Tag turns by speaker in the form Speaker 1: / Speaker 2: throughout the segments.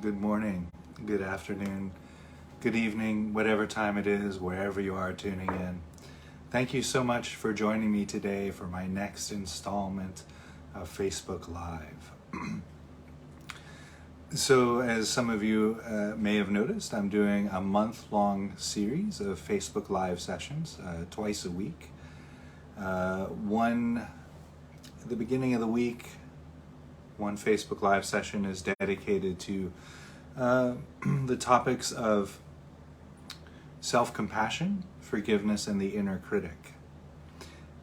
Speaker 1: Good morning, good afternoon, good evening, whatever time it is, wherever you are tuning in. Thank you so much for joining me today for my next installment of Facebook Live. So, as some of you may have noticed, I'm doing a month-long series of Facebook Live sessions, twice a week. One at the beginning of the week, one Facebook Live session is dedicated to the topics of self-compassion, forgiveness, and the inner critic.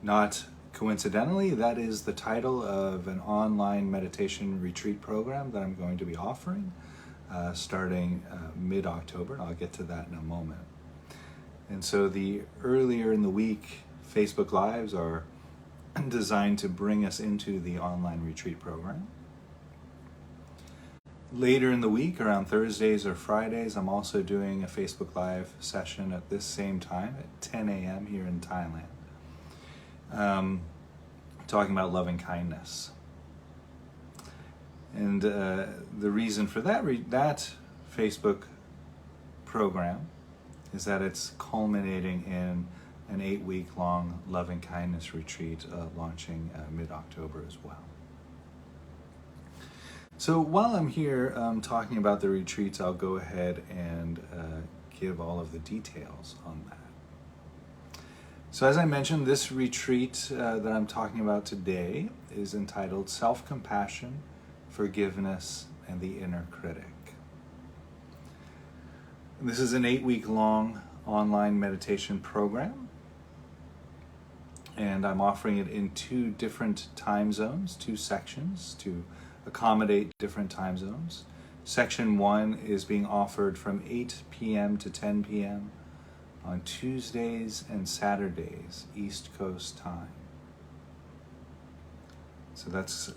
Speaker 1: Not coincidentally, that is the title of an online meditation retreat program that I'm going to be offering starting mid-October, and I'll get to that in a moment. And so the earlier in the week Facebook Lives are designed to bring us into the online retreat program. Later in the week, around Thursdays or Fridays, I'm also doing a Facebook Live session at this same time at 10 a.m. here in Thailand, talking about loving kindness. And the reason for that Facebook program is that it's culminating in an 8-week-long loving kindness retreat launching mid-October as well. So while I'm here talking about the retreats, I'll go ahead and give all of the details on that. So as I mentioned, this retreat that I'm talking about today is entitled Self-Compassion, Forgiveness, and the Inner Critic. And this is an 8-week-long online meditation program, and I'm offering it in 2 different time zones, 2 sections to accommodate different time zones. Section 1 is being offered from 8 p.m. to 10 p.m. on Tuesdays and Saturdays, East Coast time. So that's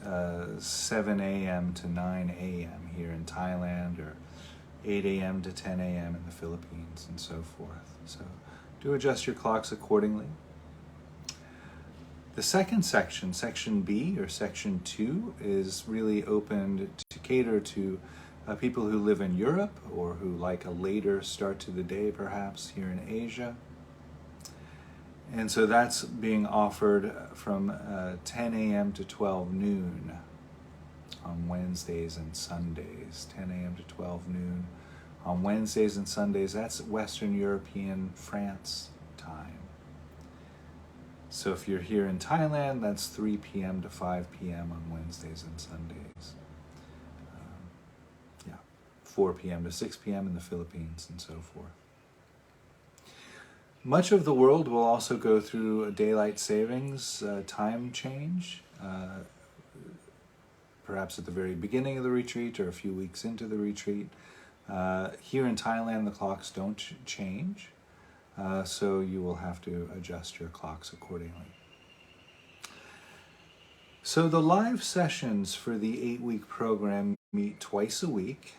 Speaker 1: 7 a.m. to 9 a.m. here in Thailand, or 8 a.m. to 10 a.m. in the Philippines, and so forth. So do adjust your clocks accordingly. The second section, Section B, or Section 2, is really opened to cater to people who live in Europe or who like a later start to the day, perhaps, here in Asia. And so that's being offered from 10 a.m. to 12 noon on Wednesdays and Sundays. 10 a.m. to 12 noon on Wednesdays and Sundays. That's Western European France time. So if you're here in Thailand, that's 3 p.m. to 5 p.m. on Wednesdays and Sundays. 4 p.m. to 6 p.m. in the Philippines, and so forth. Much of the world will also go through a daylight savings time change, perhaps at the very beginning of the retreat or a few weeks into the retreat. Here in Thailand, the clocks don't change. So you will have to adjust your clocks accordingly. So the live sessions for the 8-week program meet twice a week,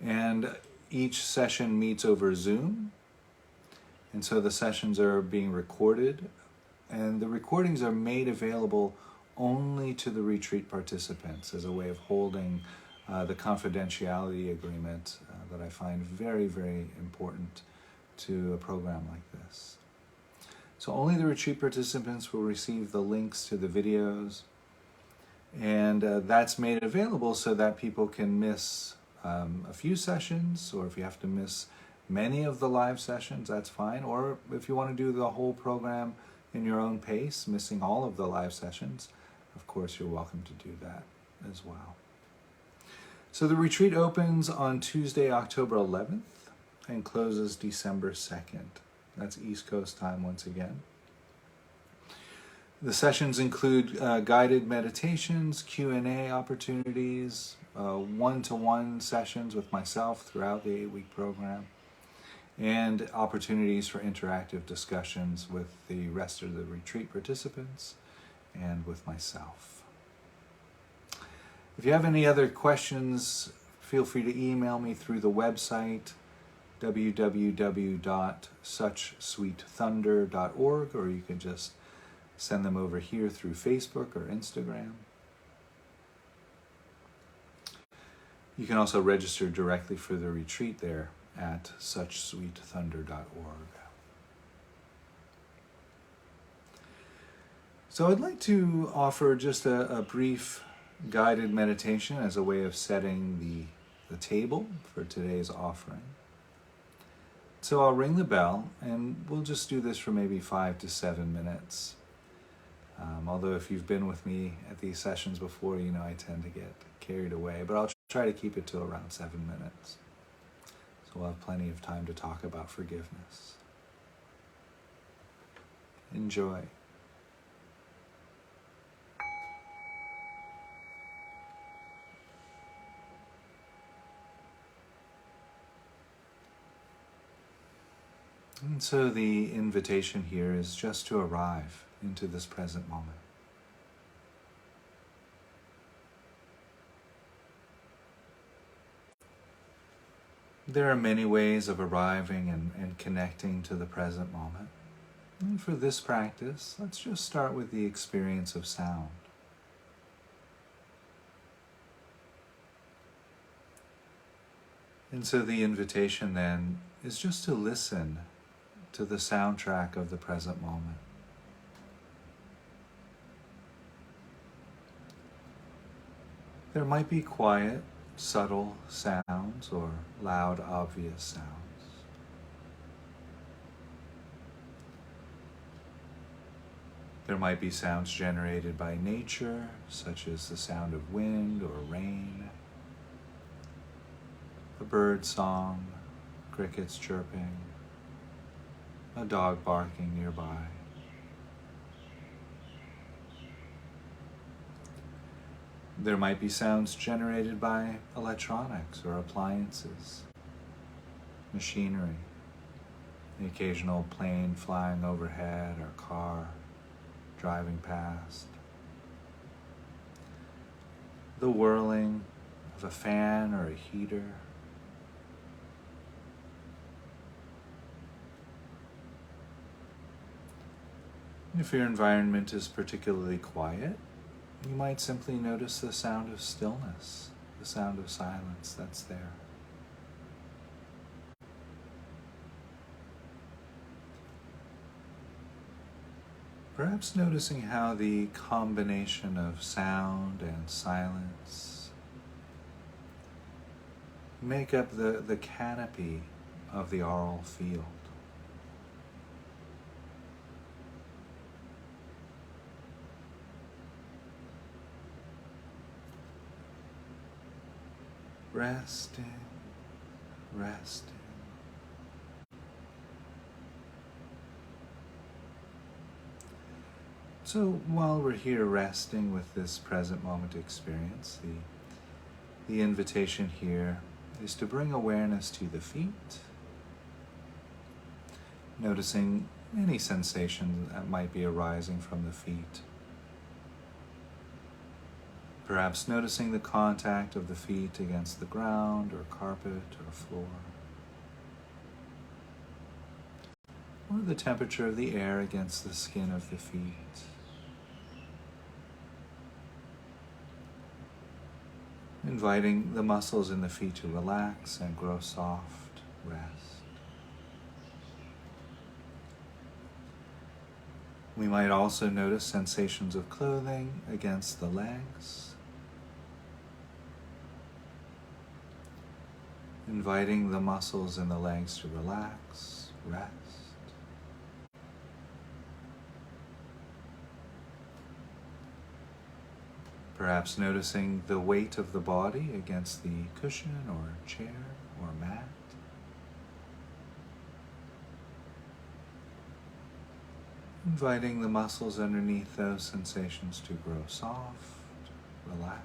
Speaker 1: and each session meets over Zoom. And so the sessions are being recorded, and the recordings are made available only to the retreat participants as a way of holding the confidentiality agreement that I find very, very important to a program like this. So only the retreat participants will receive the links to the videos, and that's made available so that people can miss a few sessions, or if you have to miss many of the live sessions, that's fine. Or if you want to do the whole program in your own pace, missing all of the live sessions, of course you're welcome to do that as well. So the retreat opens on Tuesday, October 11th, and closes December 2nd. That's East Coast time once again. The sessions include guided meditations, Q&A opportunities, one-to-one sessions with myself throughout the 8-week program, and opportunities for interactive discussions with the rest of the retreat participants and with myself. If you have any other questions, feel free to email me through the website www.suchsweetthunder.org, or you can just send them over here through Facebook or Instagram. You can also register directly for the retreat there at suchsweetthunder.org. So I'd like to offer just a brief guided meditation as a way of setting the table for today's offering. So I'll ring the bell, and we'll just do this for maybe 5 to 7 minutes. Although if you've been with me at these sessions before, you know I tend to get carried away, but I'll try to keep it to around 7 minutes. So we'll have plenty of time to talk about forgiveness. Enjoy. And so the invitation here is just to arrive into this present moment. There are many ways of arriving and connecting to the present moment. And for this practice, let's just start with the experience of sound. And so the invitation then is just to listen to the soundtrack of the present moment. There might be quiet, subtle sounds or loud, obvious sounds. There might be sounds generated by nature, such as the sound of wind or rain, a bird song, crickets chirping, a dog barking nearby. There might be sounds generated by electronics or appliances, machinery, the occasional plane flying overhead or car driving past, the whirling of a fan or a heater. If your environment is particularly quiet, you might simply notice the sound of stillness, the sound of silence that's there. Perhaps noticing how the combination of sound and silence make up the canopy of the aural field. Resting, resting. So while we're here resting with this present moment experience, the invitation here is to bring awareness to the feet, noticing any sensation that might be arising from the feet. Perhaps noticing the contact of the feet against the ground or carpet or floor, or the temperature of the air against the skin of the feet. Inviting the muscles in the feet to relax and grow soft, rest. We might also notice sensations of clothing against the legs. Inviting the muscles in the legs to relax, rest. Perhaps noticing the weight of the body against the cushion or chair or mat. Inviting the muscles underneath those sensations to grow soft, relax.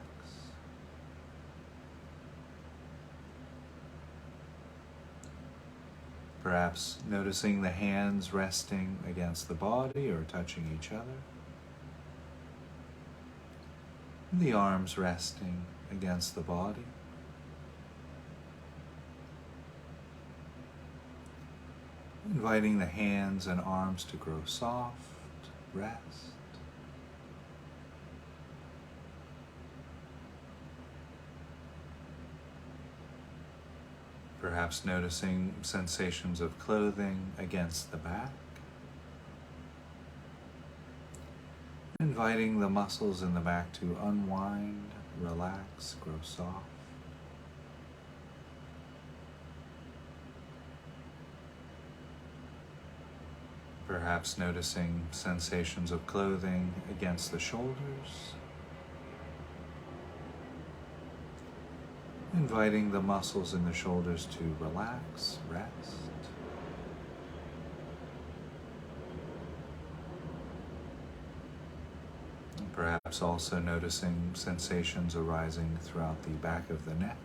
Speaker 1: Perhaps noticing the hands resting against the body or touching each other. The arms resting against the body. Inviting the hands and arms to grow soft, rest. Perhaps noticing sensations of clothing against the back. Inviting the muscles in the back to unwind, relax, grow soft. Perhaps noticing sensations of clothing against the shoulders. Inviting the muscles in the shoulders to relax, rest. And perhaps also noticing sensations arising throughout the back of the neck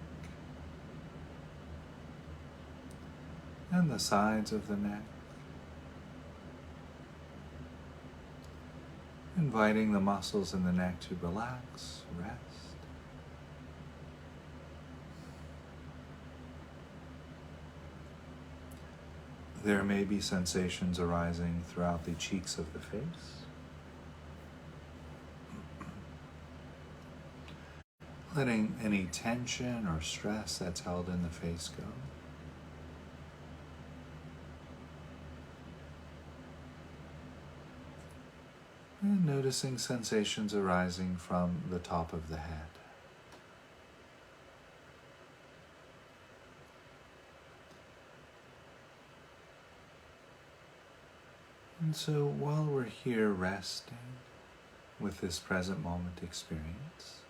Speaker 1: and the sides of the neck. Inviting the muscles in the neck to relax, rest. There may be sensations arising throughout the cheeks of the face. Letting any tension or stress that's held in the face go. And noticing sensations arising from the top of the head. And so while we're here resting with this present moment experience,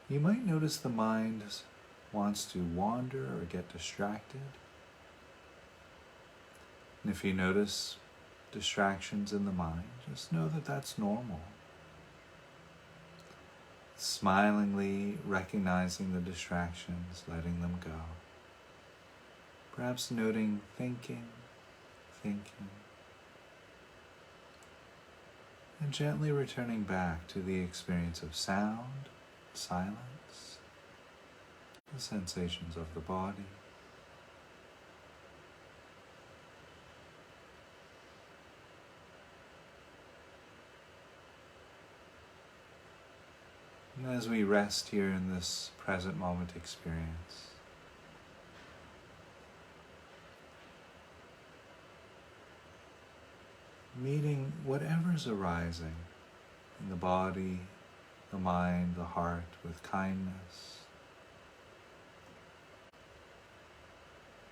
Speaker 1: you might notice the mind wants to wander or get distracted. And if you notice distractions in the mind, just know that that's normal. Smilingly recognizing the distractions, letting them go. Perhaps noting thinking, and gently returning back to the experience of sound, silence, the sensations of the body. And as we rest here in this present moment experience, meeting whatever's arising in the body, the mind, the heart with kindness,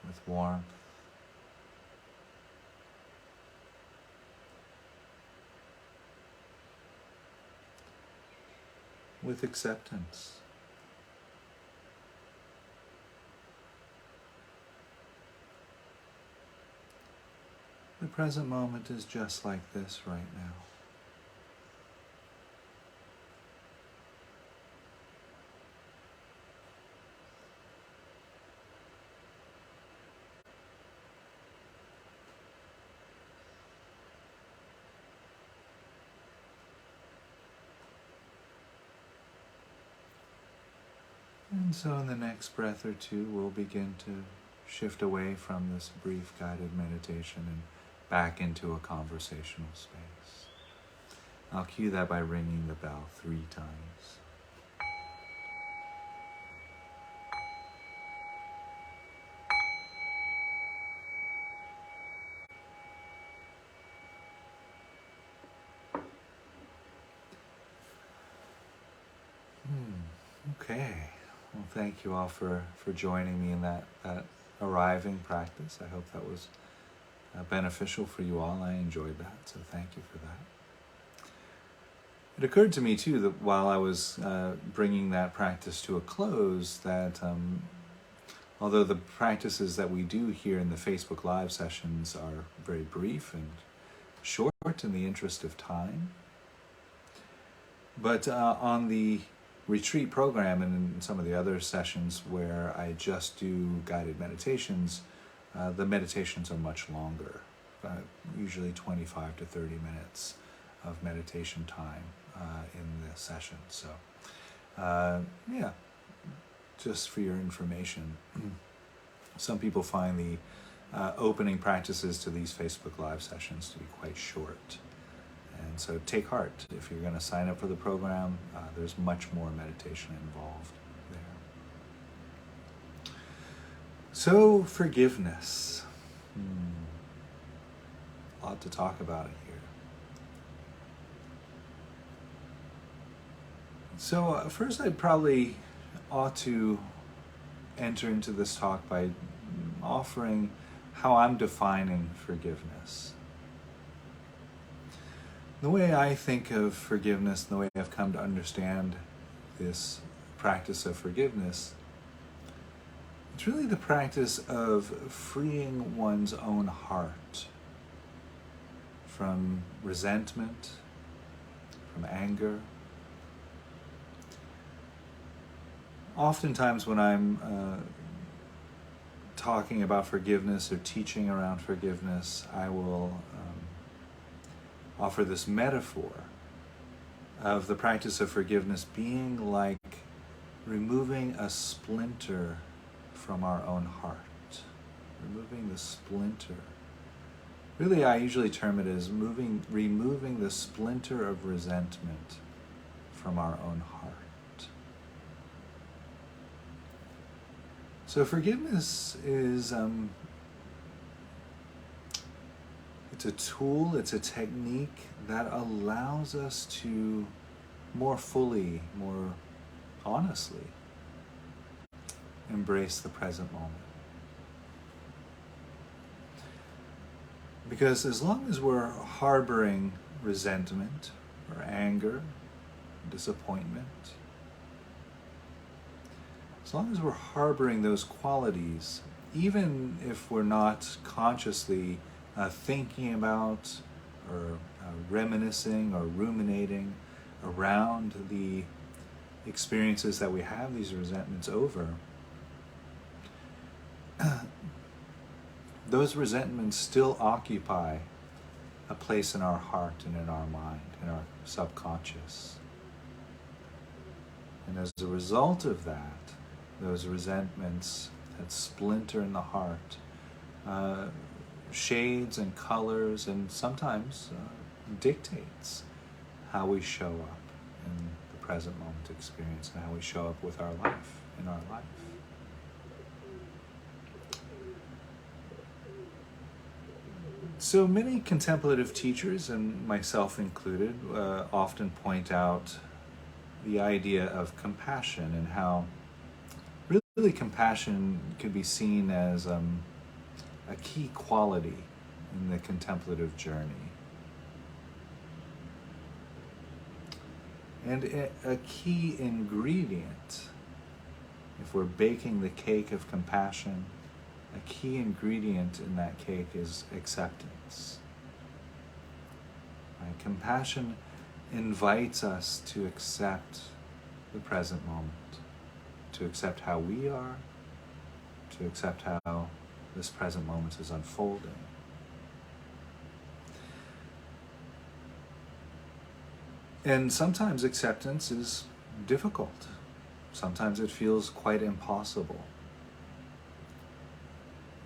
Speaker 1: with warmth, with acceptance. The present moment is just like this right now. And so in the next breath or two, we'll begin to shift away from this brief guided meditation and back into a conversational space. I'll cue that by ringing the bell 3 times. Okay. Well, thank you all for joining me in that arriving practice. I hope that was beneficial for you all. I enjoyed that, so thank you for that. It occurred to me too that while I was bringing that practice to a close, that although the practices that we do here in the Facebook Live sessions are very brief and short in the interest of time, but on the retreat program and in some of the other sessions where I just do guided meditations, the meditations are much longer, usually 25 to 30 minutes of meditation time in the session. So, yeah, just for your information, some people find the opening practices to these Facebook Live sessions to be quite short. And so take heart. If you're going to sign up for the program, there's much more meditation involved there. So, forgiveness. A lot to talk about it here. So, first I probably ought to enter into this talk by offering how I'm defining forgiveness. The way I think of forgiveness, the way I've come to understand this practice of forgiveness, it's really the practice of freeing one's own heart from resentment, from anger. Oftentimes when I'm talking about forgiveness or teaching around forgiveness, I will offer this metaphor of the practice of forgiveness being like removing a splinter from our own heart. Removing the splinter. Really, I usually term it as removing the splinter of resentment from our own heart. So forgiveness is it's a tool, it's a technique that allows us to more fully, more honestly embrace the present moment. Because as long as we're harboring resentment or anger, disappointment, as long as we're harboring those qualities, even if we're not consciously thinking about or reminiscing or ruminating around the experiences that we have these resentments over, those resentments still occupy a place in our heart and in our mind, in our subconscious. And as a result of that, those resentments that splinter in the heart, shades and colors and sometimes dictates how we show up in the present moment experience and how we show up with our life, in our life. So many contemplative teachers, and myself included, often point out the idea of compassion and how really compassion could be seen as a key quality in the contemplative journey. And a key ingredient, if we're baking the cake of compassion, a key ingredient in that cake is acceptance. Right? Compassion invites us to accept the present moment, to accept how we are, to accept how this present moment is unfolding. And sometimes acceptance is difficult. Sometimes it feels quite impossible.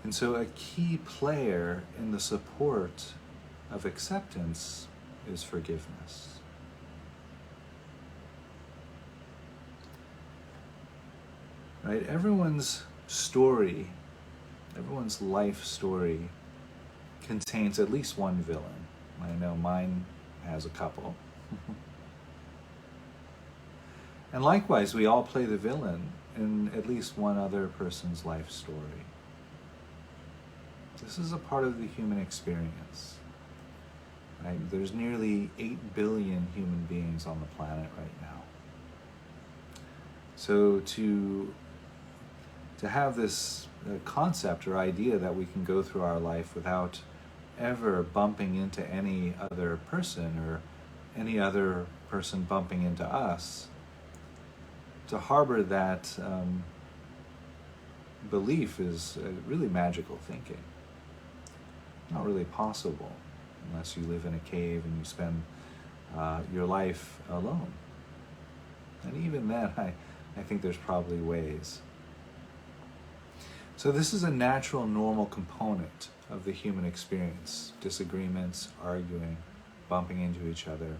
Speaker 1: And so a key player in the support of acceptance is forgiveness. Right? Everyone's story, everyone's life story contains at least one villain. I know mine has a couple. And likewise, we all play the villain in at least one other person's life story. This is a part of the human experience. Right? There's nearly 8 billion human beings on the planet right now. So to have this concept or idea that we can go through our life without ever bumping into any other person or any other person bumping into us, to harbor that belief is really magical thinking. Not really possible unless you live in a cave and you spend your life alone. And even then, I think there's probably ways. So this is a natural, normal component of the human experience. Disagreements, arguing, bumping into each other,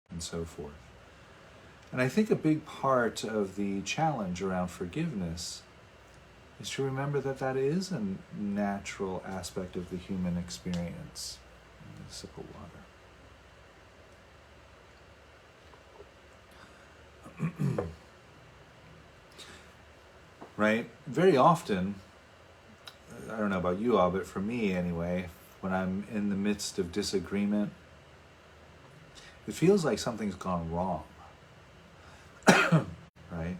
Speaker 1: and so forth. And I think a big part of the challenge around forgiveness is to remember that that is a natural aspect of the human experience. A sip of water. Right? Very often, I don't know about you all, but for me anyway, when I'm in the midst of disagreement, it feels like something's gone wrong. Right?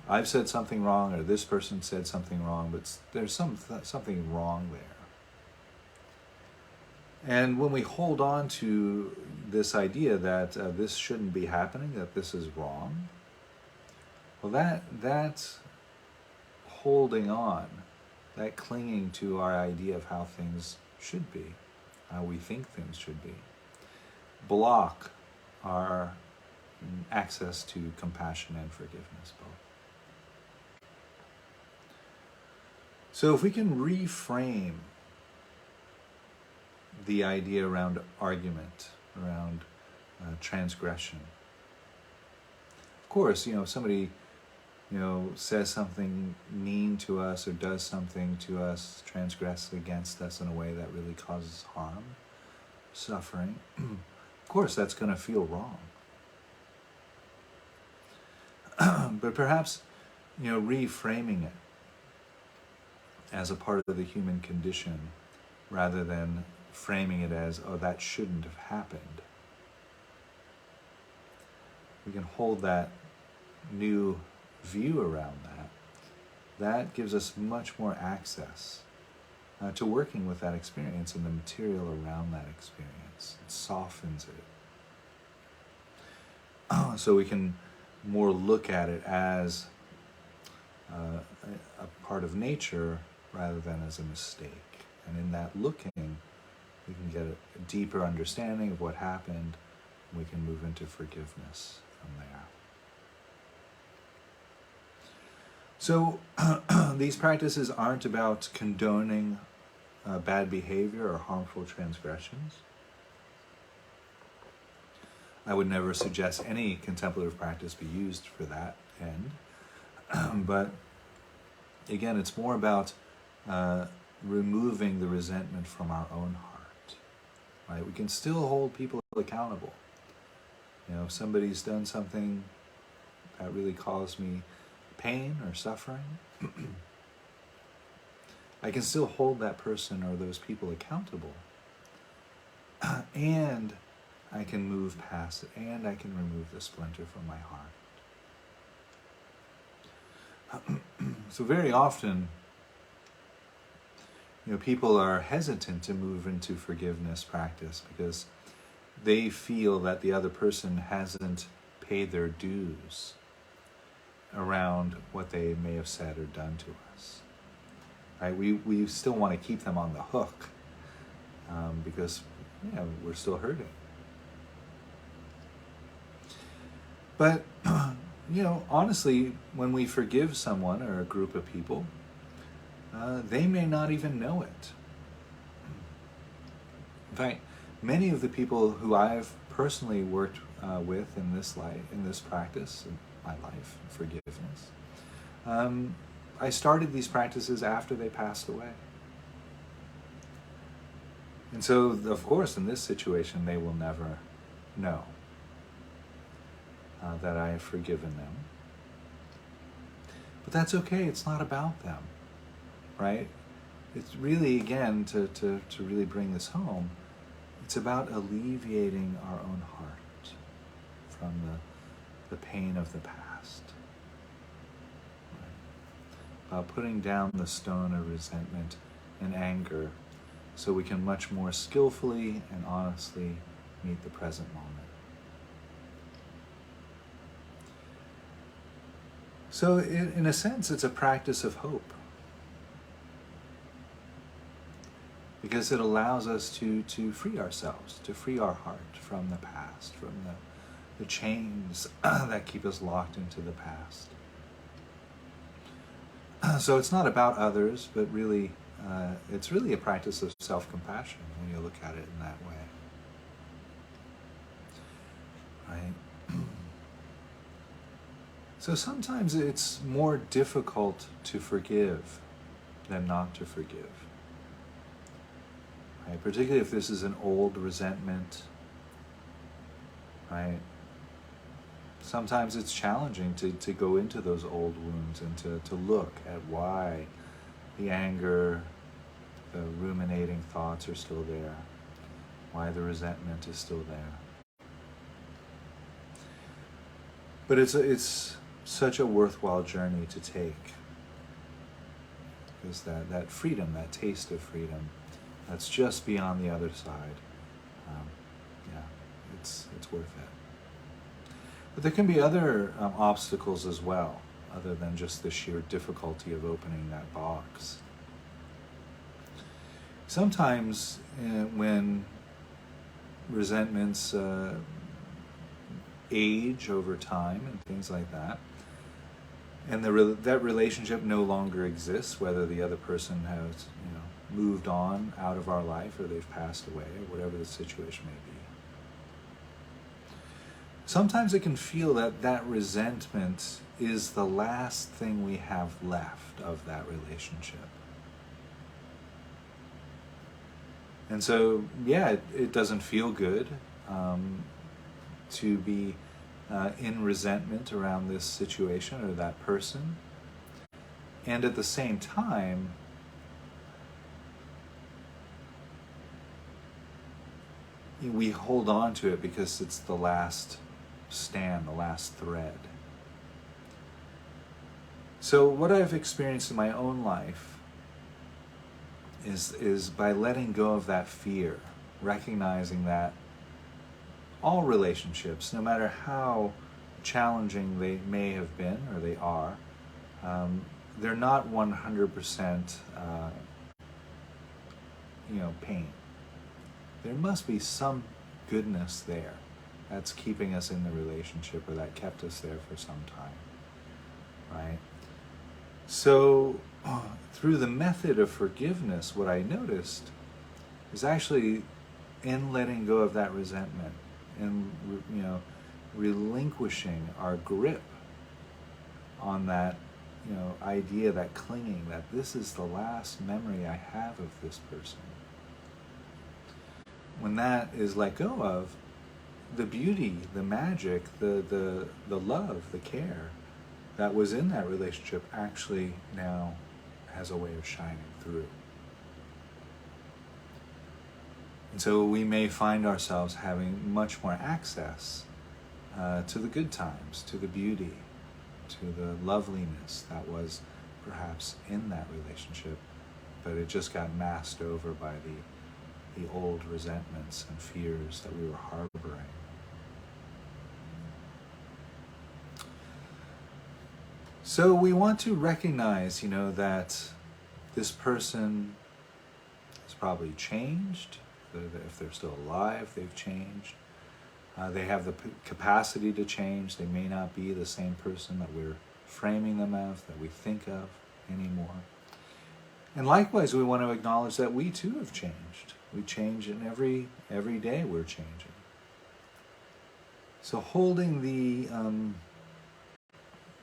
Speaker 1: I've said something wrong, or this person said something wrong, but there's something wrong there. And when we hold on to this idea that this shouldn't be happening, that this is wrong, well, that's holding on, that clinging to our idea of how things should be, how we think things should be, block our access to compassion and forgiveness both. So if we can reframe the idea around argument, around transgression. Of course, if somebody, says something mean to us or does something to us, transgresses against us in a way that really causes harm, suffering, of course that's going to feel wrong. But perhaps, reframing it as a part of the human condition rather than framing it as, oh, that shouldn't have happened. We can hold that new view around that. That gives us much more access to working with that experience and the material around that experience. It softens it. So we can more look at it as a part of nature rather than as a mistake. And in that looking, we can get a deeper understanding of what happened, and we can move into forgiveness from there. So these practices aren't about condoning bad behavior or harmful transgressions. I would never suggest any contemplative practice be used for that end. But again, it's more about removing the resentment from our own heart. Right? We can still hold people accountable. If somebody's done something that really caused me pain or suffering, I can still hold that person or those people accountable. And I can move past it, and I can remove the splinter from my heart. So very often, people are hesitant to move into forgiveness practice because they feel that the other person hasn't paid their dues around what they may have said or done to us. Right? We still want to keep them on the hook because we're still hurting. But honestly, when we forgive someone or a group of people, they may not even know it. In fact, many of the people who I've personally worked with in this practice, in my life, forgiveness, I started these practices after they passed away. And so, of course, in this situation, they will never know that I have forgiven them. But that's okay, it's not about them, right? It's really, again, to really bring this home, it's about alleviating our own heart from the pain of the past. Right? About putting down the stone of resentment and anger so we can much more skillfully and honestly meet the present moment. So in a sense, it's a practice of hope. Because it allows us to free ourselves, to free our heart from the past, from the chains that keep us locked into the past. So it's not about others, but really, it's really a practice of self-compassion when you look at it in that way. Right? So sometimes it's more difficult to forgive than not to forgive. Right? Particularly if this is an old resentment, right? Sometimes it's challenging to go into those old wounds and to look at why the anger, the ruminating thoughts are still there, why the resentment is still there. But it's such a worthwhile journey to take. Because that freedom, that taste of freedom, that's just beyond the other side. It's worth it. But there can be other obstacles as well, other than just the sheer difficulty of opening that box. Sometimes when resentments age over time and things like that, and that relationship no longer exists, whether the other person has moved on out of our life or they've passed away or whatever the situation may be. Sometimes it can feel that resentment is the last thing we have left of that relationship. And so, it doesn't feel good to be in resentment around this situation or that person. And at the same time, we hold on to it because it's the last stand, the last thread. So what I've experienced in my own life is by letting go of that fear, recognizing that all relationships, no matter how challenging they may have been or they are, they're not 100% pain. There must be some goodness there that's keeping us in the relationship or that kept us there for some time, right? So through the method of forgiveness, what I noticed is actually in letting go of that resentment and relinquishing our grip on that idea, that clinging, that this is the last memory I have of this person. When that is let go of, the beauty, the magic, the love, the care that was in that relationship actually now has a way of shining through. And so we may find ourselves having much more access to the good times, to the beauty, to the loveliness that was perhaps in that relationship, but it just got masked over by the old resentments and fears that we were harboring. So we want to recognize, that this person has probably changed. If they're still alive, they've changed. They have the capacity to change. They may not be the same person that we're framing them as, that we think of anymore. And likewise, we want to acknowledge that we too have changed. We change, and every day we're changing. So holding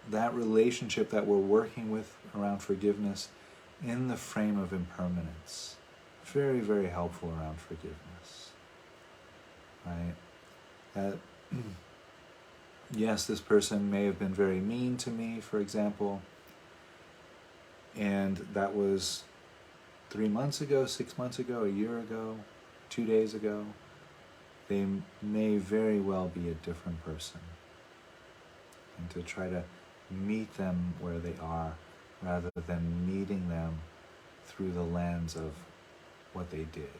Speaker 1: that relationship that we're working with around forgiveness in the frame of impermanence, very, very helpful around forgiveness, right? That yes, this person may have been very mean to me, for example, and that was 3 months ago, 6 months ago, a year ago, 2 days ago. They may very well be a different person. And to try to meet them where they are, rather than meeting them through the lens of what they did.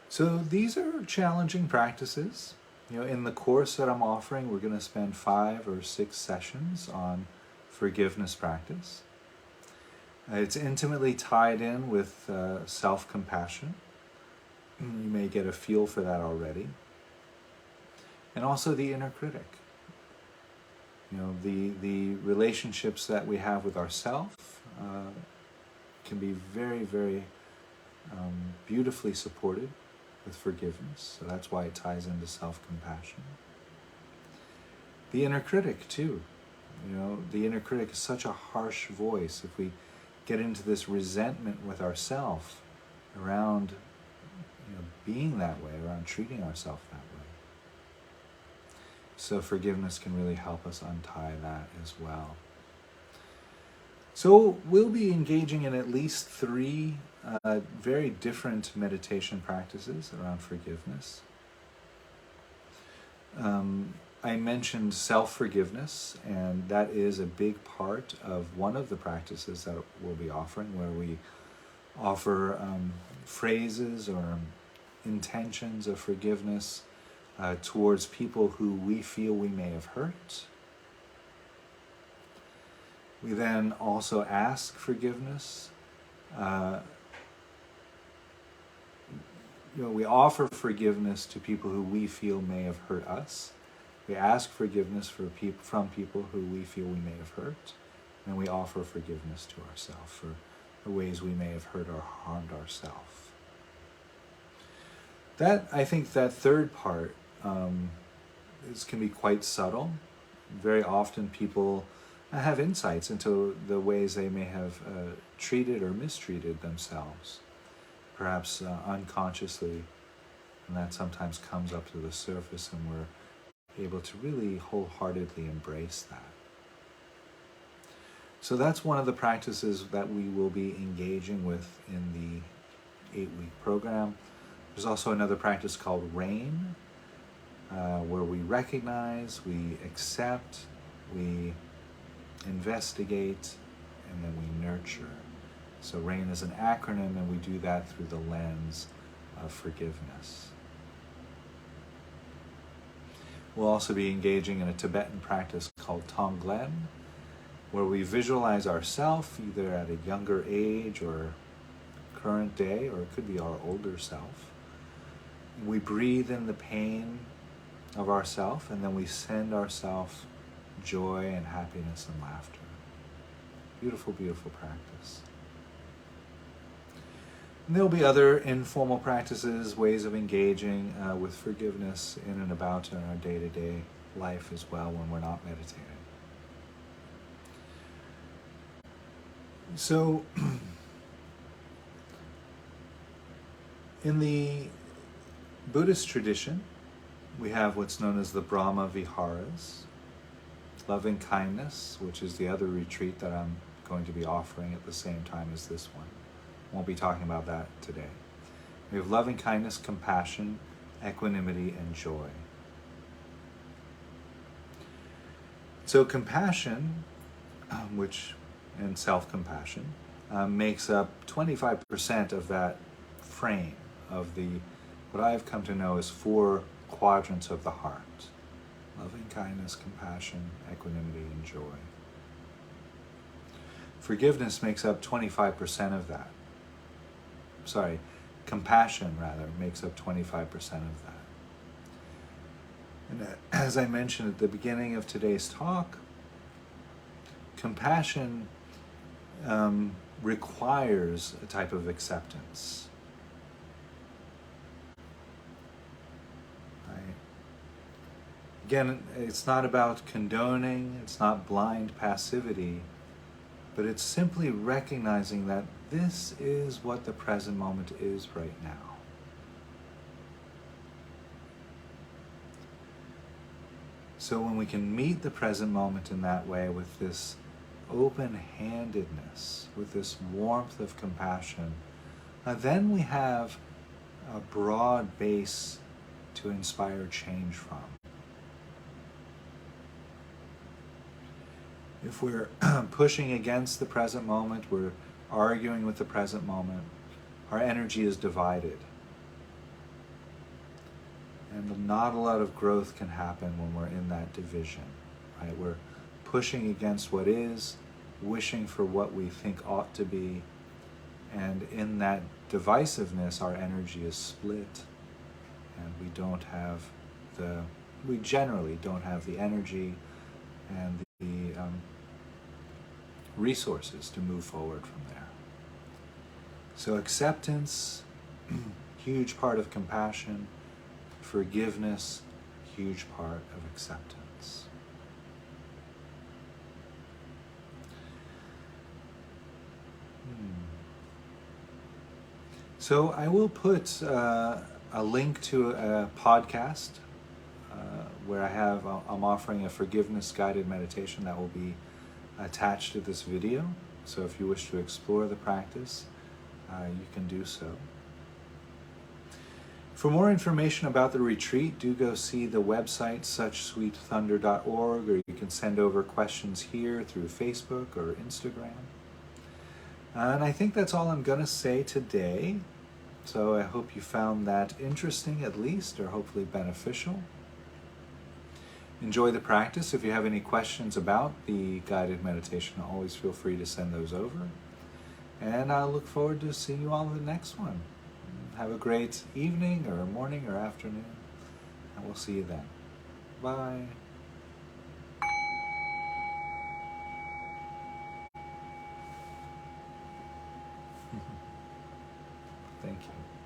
Speaker 1: So these are challenging practices. In the course that I'm offering, we're going to spend 5 or 6 sessions on forgiveness practice. It's intimately tied in with self-compassion. You may get a feel for that already. And also the inner critic. The relationships that we have with ourselves can be very, very beautifully supported with forgiveness. So that's why it ties into self-compassion. The inner critic too. The inner critic is such a harsh voice. If we get into this resentment with ourselves around being that way, around treating ourselves that way. So forgiveness can really help us untie that as well. So we'll be engaging in at least 3 very different meditation practices around forgiveness. I mentioned self-forgiveness, and that is a big part of one of the practices that we'll be offering, where we offer phrases or intentions of forgiveness towards people who we feel we may have hurt. We then also ask forgiveness. We offer forgiveness to people who we feel may have hurt us. We ask forgiveness from people who we feel we may have hurt. And we offer forgiveness to ourselves for the ways we may have hurt or harmed ourselves. I think that third part can be quite subtle. Very often people have insights into the ways they may have treated or mistreated themselves, perhaps unconsciously, and that sometimes comes up to the surface, and we're able to really wholeheartedly embrace that. So that's one of the practices that we will be engaging with in the 8-week program. There's also another practice called RAIN, where we recognize, we accept, we investigate, and then we nurture. So RAIN is an acronym, and we do that through the lens of forgiveness. We'll also be engaging in a Tibetan practice called Tonglen, where we visualize ourselves either at a younger age or current day, or it could be our older self. We breathe in the pain of ourself, and then we send ourselves joy and happiness and laughter. Beautiful, beautiful practice. And there'll be other informal practices, ways of engaging with forgiveness in and about in our day-to-day life as well when we're not meditating. So, in the Buddhist tradition, we have what's known as the Brahma Viharas, loving kindness, which is the other retreat that I'm going to be offering at the same time as this one. Won't be talking about that today. We have loving kindness, compassion, equanimity, and joy. So compassion, and self-compassion, makes up 25% of that frame of what I've come to know as 4 quadrants of the heart. Loving kindness, compassion, equanimity, and joy. Forgiveness makes up 25% of that. Compassion makes up 25% of that. And as I mentioned at the beginning of today's talk, compassion requires a type of acceptance. Right? Again, it's not about condoning, it's not blind passivity, but it's simply recognizing that this is what the present moment is right now. So when we can meet the present moment in that way with this open-handedness, with this warmth of compassion, then we have a broad base to inspire change from. If we're pushing against the present moment, we're arguing with the present moment, our energy is divided. And not a lot of growth can happen when we're in that division, right? We're pushing against what is, wishing for what we think ought to be, and in that divisiveness, our energy is split, and we generally don't have the energy and the resources to move forward from there. So acceptance, huge part of compassion. Forgiveness, huge part of acceptance. So I will put a link to a podcast where I'm offering a forgiveness guided meditation that will be attached to this video. So if you wish to explore the practice, you can do so. For more information about the retreat, do go see the website suchsweetthunder.org, or you can send over questions here through Facebook or Instagram. And I think that's all I'm going to say today. So I hope you found that interesting at least, or hopefully beneficial. Enjoy the practice. If you have any questions about the guided meditation, always feel free to send those over. And I look forward to seeing you all in the next one. Have a great evening or morning or afternoon, and we'll see you then. Bye. Thank you.